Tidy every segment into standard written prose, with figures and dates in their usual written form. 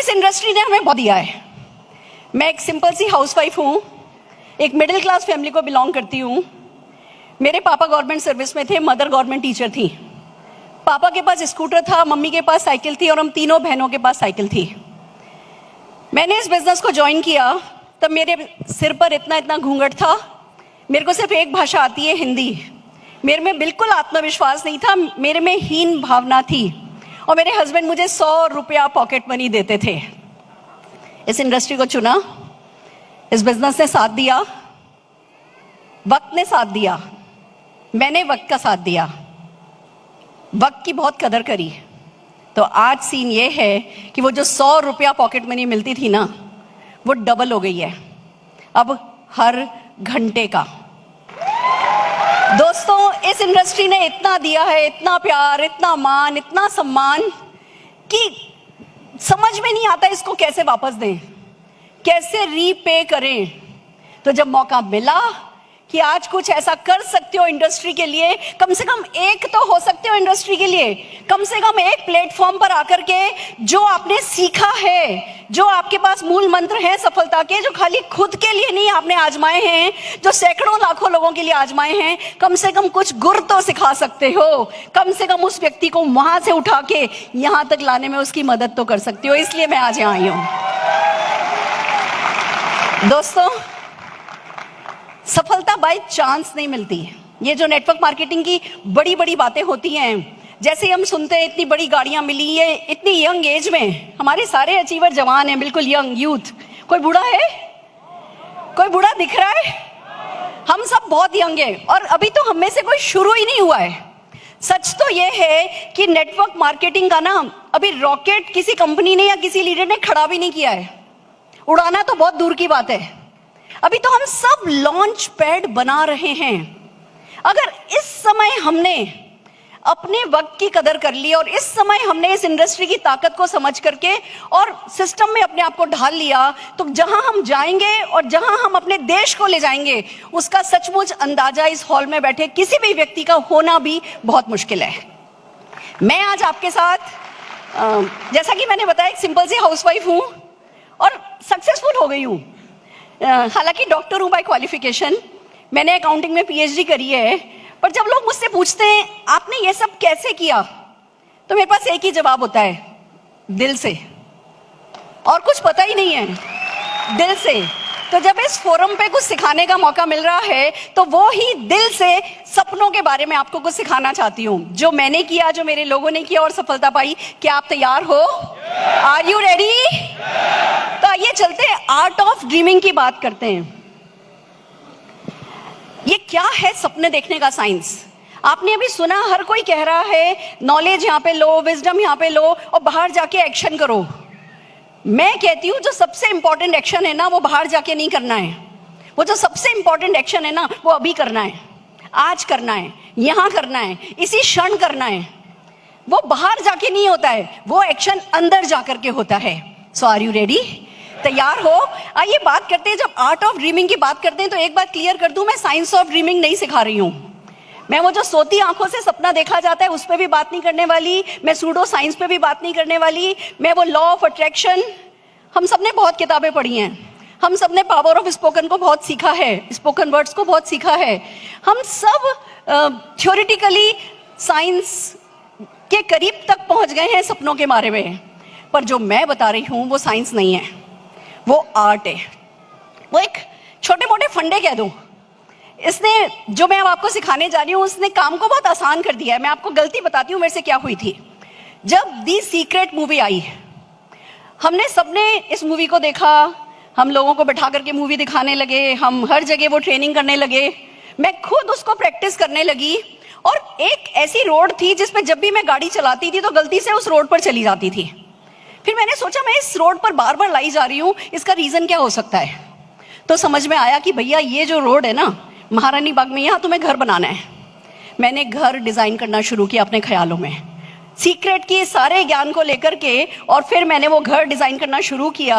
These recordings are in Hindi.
इस इंडस्ट्री ने हमें बहुत दिया है। मैं एक सिंपल सी हाउसवाइफ हूँ, एक मिडिल क्लास फैमिली को बिलोंग करती हूँ। मेरे पापा गवर्नमेंट सर्विस में थे, मदर गवर्नमेंट टीचर थी। पापा के पास स्कूटर था, मम्मी के पास साइकिल थी और हम तीनों बहनों के पास साइकिल थी। मैंने इस बिजनेस को ज्वाइन किया तब मेरे सिर पर इतना इतना घूंघट था। मेरे को सिर्फ एक भाषा आती है, हिंदी। मेरे में बिल्कुल आत्मविश्वास नहीं था, मेरे में हीन भावना थी और मेरे हस्बैंड मुझे 100 रुपया पॉकेट मनी देते थे। इस इंडस्ट्री को चुना, इस बिजनेस ने साथ दिया, वक्त ने साथ दिया, मैंने वक्त का साथ दिया, वक्त की बहुत कदर करी। तो आज सीन ये है कि वो जो 100 रुपया पॉकेट मनी मिलती थी ना, वो डबल हो गई है, अब हर घंटे का। दोस्तों, इस इंडस्ट्री ने इतना दिया है, इतना प्यार, इतना मान, इतना सम्मान कि समझ में नहीं आता इसको कैसे वापस दें, कैसे रीपे करें। तो जब मौका मिला कि आज कुछ ऐसा कर सकते हो इंडस्ट्री के लिए, कम से कम एक तो हो सकते हो इंडस्ट्री के लिए, कम से कम एक प्लेटफॉर्म पर आकर के जो आपने सीखा है, जो आपके पास मूल मंत्र हैं सफलता के, जो खाली खुद के लिए नहीं आपने आजमाए हैं, जो सैकड़ों लाखों लोगों के लिए आजमाए हैं, कम से कम कुछ गुर तो सिखा सकते हो। कम से कम उस व्यक्ति को वहां से उठा के यहां तक लाने में उसकी मदद तो कर सकते हो। इसलिए मैं आज यहां आई हूं। दोस्तों, सफलता बाय चांस नहीं मिलती। ये जो नेटवर्क मार्केटिंग की बड़ी बड़ी बातें होती हैं, जैसे हम सुनते हैं इतनी बड़ी गाड़ियां मिली, ये इतनी यंग एज में, हमारे सारे अचीवर जवान हैं, बिल्कुल यंग यूथ। कोई बूढ़ा है? कोई बूढ़ा दिख रहा है? हम सब बहुत यंग हैं और अभी तो हम में से कोई शुरू ही नहीं हुआ है। सच तो ये है कि नेटवर्क मार्केटिंग का ना अभी रॉकेट किसी कंपनी ने या किसी लीडर ने खड़ा भी नहीं किया है। उड़ाना तो बहुत दूर की बात है, अभी तो हम सब लॉन्च पैड बना रहे हैं। अगर इस समय हमने अपने वक्त की कदर कर ली और इस समय हमने इस इंडस्ट्री की ताकत को समझ करके और सिस्टम में अपने आप को ढाल लिया, तो जहां हम जाएंगे और जहां हम अपने देश को ले जाएंगे, उसका सचमुच अंदाजा इस हॉल में बैठे किसी भी व्यक्ति का होना भी बहुत मुश्किल है। मैं आज आपके साथ, जैसा कि मैंने बताया, एक सिंपल सी हाउसवाइफ हूं और सक्सेसफुल हो गई हूं। हालांकि डॉक्टर हूं बाय क्वालिफिकेशन, मैंने अकाउंटिंग में पीएचडी करी है, पर जब लोग मुझसे पूछते हैं आपने ये सब कैसे किया, तो मेरे पास एक ही जवाब होता है, दिल से। और कुछ पता ही नहीं है, दिल से। तो जब इस फोरम पे कुछ सिखाने का मौका मिल रहा है, तो वो ही दिल से सपनों के बारे में आपको कुछ सिखाना चाहती हूँ, जो मैंने किया, जो मेरे लोगों ने किया और सफलता पाई। क्या आप तैयार हो? Are you ready? तो आइए चलते हैं, आर्ट ऑफ ड्रीमिंग की बात करते हैं। ये क्या है सपने देखने का साइंस? आपने अभी सुना, हर कोई कह रहा है नॉलेज यहाँ पे लो, विजडम यहाँ पे लो और बाहर जाके एक्शन करो। मैं कहती हूँ जो सबसे इंपॉर्टेंट एक्शन है ना, वो बाहर जाके नहीं करना है। वो जो सबसे इंपॉर्टेंट एक्शन है ना, वो अभी करना है, आज करना है, यहाँ करना है, इसी क्षण करना है। वो बाहर जाके नहीं होता है, वो एक्शन अंदर जाकर के होता है। सो आर यू रेडी? तैयार हो? आइए बात करते हैं। जब आर्ट ऑफ ड्रीमिंग की बात करते हैं तो एक बात क्लियर कर दूं, मैं साइंस ऑफ ड्रीमिंग नहीं सिखा रही हूं। मैं वो जो सोती आंखों से सपना देखा जाता है उस पर भी बात नहीं करने वाली, मैं सूडो साइंस पे भी बात नहीं करने वाली, मैं वो लॉ ऑफ अट्रैक्शन, हम सबने बहुत किताबें पढ़ी हैं, हम सबने पावर ऑफ स्पोकन को बहुत सीखा है, स्पोकन वर्ड्स को बहुत सीखा है, हम सब थ्योरेटिकली साइंस के करीब तक पहुंच गए हैं सपनों के बारे में। पर जो मैं बता रही हूं वो साइंस नहीं है, वो आर्ट है। वो एक छोटे मोटे फंडे कह दो, इसने, जो मैं अब आपको सिखाने जा रही हूँ, उसने काम को बहुत आसान कर दिया है। मैं आपको गलती बताती हूँ मेरे से क्या हुई थी। जब दी सीक्रेट मूवी आई, हमने सबने इस मूवी को देखा, हम लोगों को बैठा करके मूवी दिखाने लगे, हम हर जगह वो ट्रेनिंग करने लगे, मैं खुद उसको प्रैक्टिस करने लगी। और एक ऐसी रोड थी जिसपे जब भी मैं गाड़ी चलाती थी तो गलती से उस रोड पर चली जाती थी। फिर मैंने सोचा मैं इस रोड पर बार बार लाई जा रही हूँ, इसका रीजन क्या हो सकता है? तो समझ में आया कि भैया ये जो रोड है ना, महारानी बाग में, यहाँ तुम्हें घर बनाना है। मैंने घर डिजाइन करना शुरू किया अपने ख्यालों में, सीक्रेट की सारे ज्ञान को लेकर के, और फिर मैंने वो घर डिजाइन करना शुरू किया।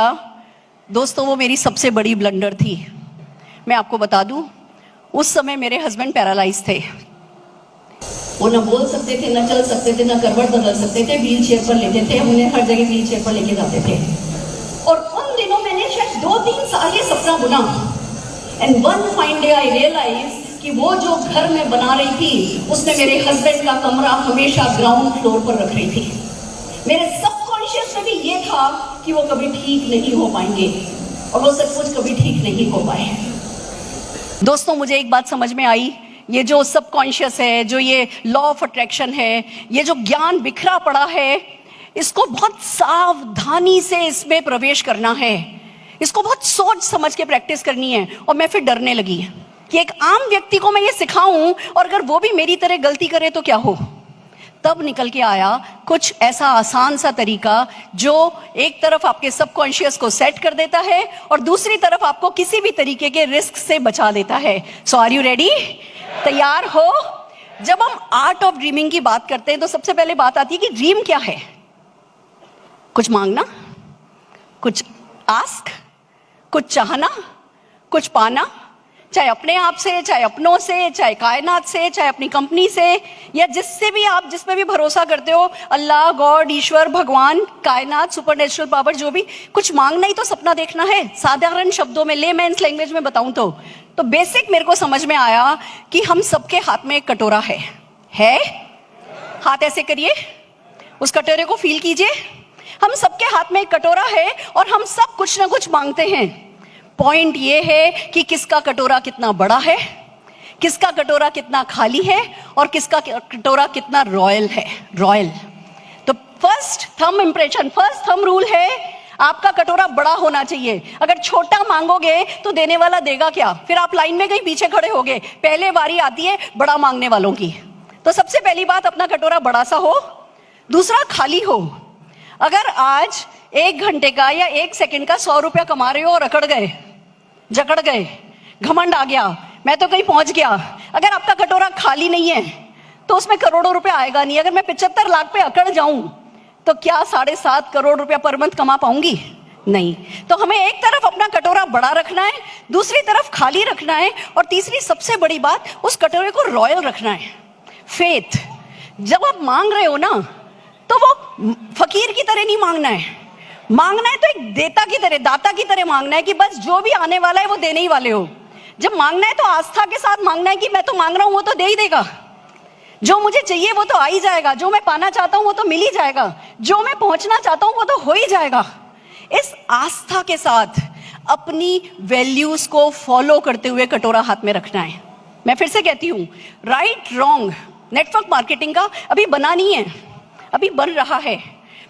दोस्तों, वो मेरी सबसे बड़ी ब्लंडर थी। मैं आपको बता दूं, उस समय मेरे हस्बैंड पैरालाइज थे, वो ना बोल सकते थे, ना चल सकते थे, ना करवट बदल सकते थे, व्हील चेयर पर लेटे थे, हम उन्हें हर जगह व्हील चेयर पर लेके जाते थे। 2-3 साल ये सपना बुना, and one fine day I realise कि वो जो घर में बना रही थी उसमें मेरे हस्बैंड का कमरा हमेशा ग्राउंड फ्लोर पर रख रही थी। मेरे सबकॉन्शियस में भी ये था कि वो कभी ठीक नहीं हो पाएंगे, और वो सब कुछ कभी ठीक नहीं हो पाए। दोस्तों, मुझे एक बात समझ में आई, ये जो सबकॉन्शियस है, जो ये लॉ ऑफ अट्रैक्शन है, ये जो ज्ञान बिखरा पड़ा है, इसको बहुत सावधानी से इसमें प्रवेश करना है, इसको बहुत सोच समझ के प्रैक्टिस करनी है। और मैं फिर डरने लगी कि एक आम व्यक्ति को मैं ये सिखाऊं और अगर वो भी मेरी तरह गलती करे तो क्या हो। तब निकल के आया कुछ ऐसा आसान सा तरीका जो एक तरफ आपके सबकॉन्शियस को सेट कर देता है और दूसरी तरफ आपको किसी भी तरीके के रिस्क से बचा देता है। सो आर यू रेडी? तैयार हो? जब हम आर्ट ऑफ ड्रीमिंग की बात करते हैं तो सबसे पहले बात आती है कि ड्रीम क्या है? कुछ मांगना, कुछ आस्क, कुछ चाहना, कुछ पाना, चाहे अपने आप से, चाहे अपनों से, चाहे कायनात से, चाहे अपनी कंपनी से, या जिससे भी आप जिस पे भी भरोसा करते हो, अल्लाह, गॉड, ईश्वर, भगवान, कायनात, सुपरनेचुरल पावर, जो भी। कुछ मांगना ही तो सपना देखना है। साधारण शब्दों में, लेमैन्स लैंग्वेज में बताऊं तो बेसिक मेरे को समझ में आया कि हम सबके हाथ में एक कटोरा है। हाथ ऐसे करिए, उस कटोरे को फील कीजिए। हम सबके हाथ में एक कटोरा है और हम सब कुछ ना कुछ मांगते हैं। पॉइंट ये है कि किसका कटोरा कितना बड़ा है, किसका कटोरा कितना खाली है, और किसका कटोरा कितना रॉयल है। रॉयल तो first thumb impression, first thumb rule है, आपका कटोरा बड़ा होना चाहिए। अगर छोटा मांगोगे तो देने वाला देगा क्या? फिर आप लाइन में कहीं पीछे खड़े होगे। पहले बारी आती है बड़ा मांगने वालों की। तो सबसे पहली बात, अपना कटोरा बड़ा सा हो। दूसरा, खाली हो। अगर आज 1 घंटे का या 1 सेकंड का 100 रुपया कमा रहे हो और अकड़ गए, जकड़ गए, घमंड आ गया, मैं तो कहीं पहुंच गया, अगर आपका कटोरा खाली नहीं है तो उसमें करोड़ों रुपया आएगा नहीं। अगर मैं 75 लाख पे अकड़ जाऊं तो क्या 7.5 करोड़ रुपया पर मंथ कमा पाऊंगी? नहीं। तो हमें एक तरफ अपना कटोरा बड़ा रखना है, दूसरी तरफ खाली रखना है, और तीसरी सबसे बड़ी बात, उस कटोरे को रॉयल रखना है। फेथ। जब आप मांग रहे हो ना, तो वो फकीर की तरह नहीं मांगना है। मांगना है तो एक देता की तरह, दाता की तरह मांगना है कि बस जो भी आने वाला है वो देने ही वाले हो। जब मांगना है तो आस्था के साथ मांगना है कि मैं तो मांग रहा हूं, वो तो दे ही देगा। जो मुझे चाहिए वो तो आ ही जाएगा, जो मैं पाना चाहता हूं वो तो मिल ही जाएगा, जो मैं पहुंचना चाहता हूं वो तो हो ही जाएगा। इस आस्था के साथ अपनी वैल्यूज को फॉलो करते हुए कटोरा हाथ में रखना है। मैं फिर से कहती हूं, राइट रॉन्ग नेटवर्क मार्केटिंग का अभी बना नहीं है, अभी बन रहा है।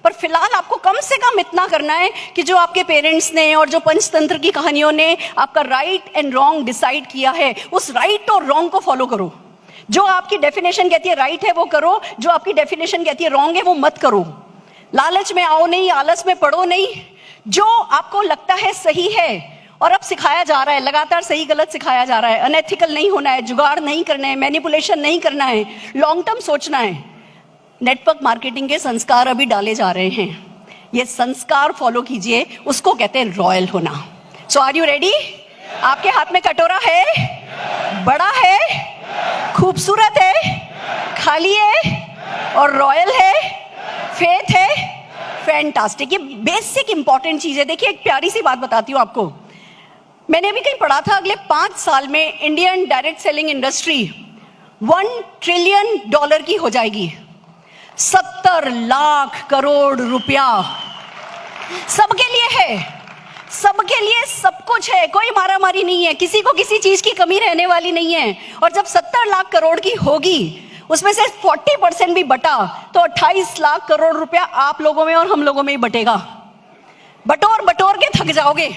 पर फिलहाल आपको कम से कम इतना करना है कि जो आपके पेरेंट्स ने और जो पंचतंत्र की कहानियों ने आपका राइट एंड रॉन्ग डिसाइड किया है, उस राइट और रॉन्ग को फॉलो करो। जो आपकी डेफिनेशन कहती है राइट है वो करो, जो आपकी डेफिनेशन कहती है रॉन्ग है वो मत करो। लालच में आओ नहीं, आलस में पड़ो नहीं। जो आपको लगता है सही है, और अब सिखाया जा रहा है, लगातार सही गलत सिखाया जा रहा है, अनएथिकल नहीं होना है, जुगाड़ नहीं करना है, मैनिपुलेशन नहीं करना है, लॉन्ग टर्म सोचना है। नेटवर्क मार्केटिंग के संस्कार अभी डाले जा रहे हैं, ये संस्कार फॉलो कीजिए, उसको कहते हैं रॉयल होना। सो आर यू रेडी? आपके हाथ में कटोरा है, बड़ा है, खूबसूरत है, खाली है और रॉयल है, फेथ है, फैंटास्टिक। ये बेसिक इंपॉर्टेंट चीज है। देखिए, एक प्यारी सी बात बताती हूँ आपको। मैंने अभी कहीं पढ़ा था, अगले 5 साल में Indian direct selling industry $1 trillion की हो जाएगी। 70 लाख करोड़ रुपया सबके लिए है, सबके लिए सब कुछ है, कोई मारामारी नहीं है, किसी को किसी चीज की कमी रहने वाली नहीं है। और जब 70 लाख करोड़ की होगी, उसमें से 40% भी बटा तो 28 लाख करोड़ रुपया आप लोगों में और हम लोगों में ही बटेगा। बटोर बटोर के थक जाओगे।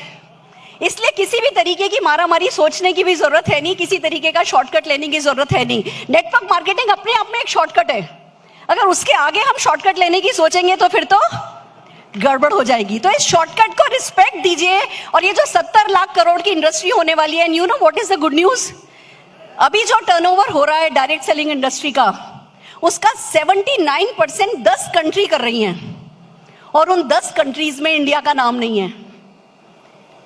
इसलिए किसी भी तरीके की मारामारी सोचने की भी जरूरत है नहीं, किसी तरीके का शॉर्टकट लेने की जरूरत है नहीं। नेटवर्क मार्केटिंग अपने आप में एक शॉर्टकट है। अगर उसके आगे हम शॉर्टकट लेने की सोचेंगे तो फिर तो गड़बड़ हो जाएगी। तो इस शॉर्टकट को रिस्पेक्ट दीजिए। और ये जो 70 लाख करोड़ की इंडस्ट्री होने वाली है, you know what is the good news? अभी जो टर्नओवर हो रहा है डायरेक्ट सेलिंग इंडस्ट्री का, उसका 79% 10 कंट्री कर रही हैं, और उन 10 कंट्रीज में इंडिया का नाम नहीं है।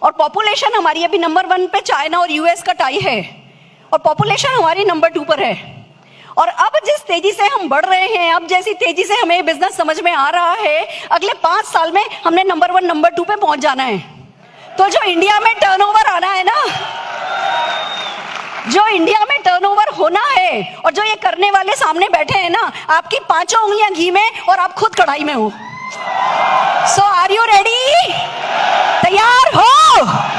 और पॉपुलेशन हमारी अभी नंबर 1 पे चाइना और यूएस का टाई है, और पॉपुलेशन हमारी नंबर 2 पर है। और अब जिस तेजी से हम बढ़ रहे हैं, अब जैसी तेजी से हमें बिजनेस समझ में आ रहा है, अगले 5 साल में हमने नंबर 1 नंबर 2 पे पहुंच जाना है। तो जो इंडिया में टर्नओवर आना है ना, जो इंडिया में टर्नओवर होना है, और जो ये करने वाले सामने बैठे हैं ना, आपकी 5 उंगलियां घी में और आप खुद कढ़ाई में हो। सो आर यू रेडी? तैयार हो?